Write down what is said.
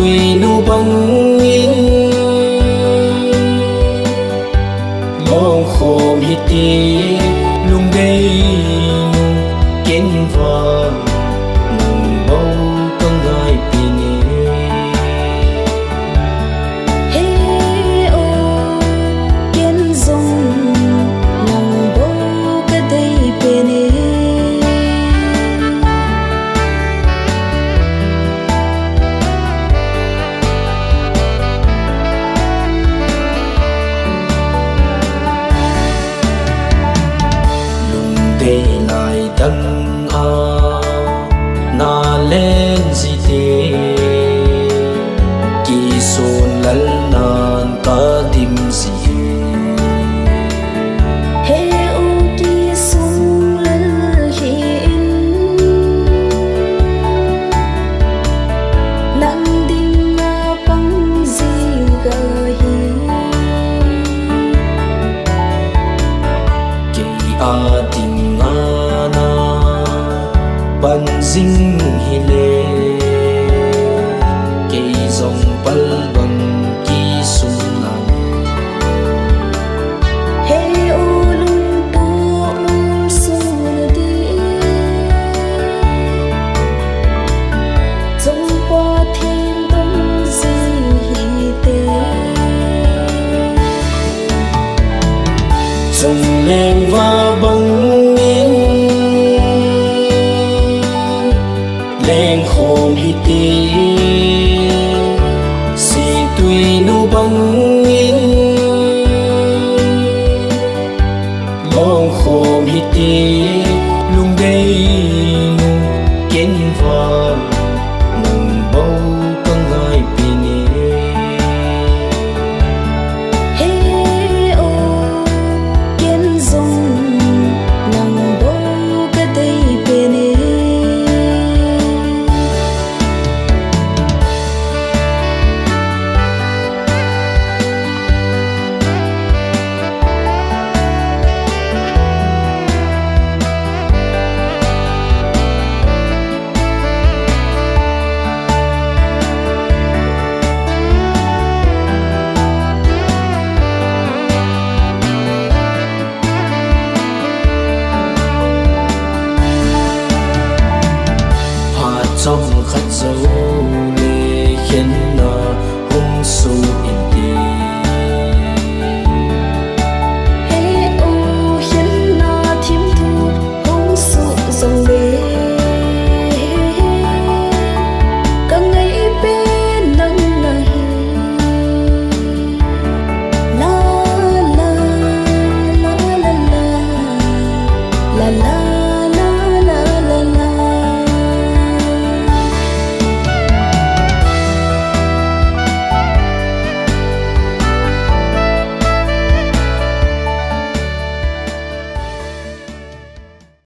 tùy nu băng in long khom hi ti lung đây nu kiến vàng nung bầu con gái pini hey ô kiến dung nang bầu cái đây pini để lại đằng na lên gì thế kỳ sôn lal nan ta dim gì hey ô kỳ sung lal hin nang ding na pang gì ga hi kỳ ding ban ding hi le cây dòng pal bằng kỳ sung nan hey ô lung tu sun đi trong qua thiên đông gì hi tê dòng lên và băng lên khom hi ti si tùy nu băng in long khom hi ti lung đây nu kiến vàng nung bầu con gái pini hey ô kiến dung nang bầu cái đây pini trong khát dấu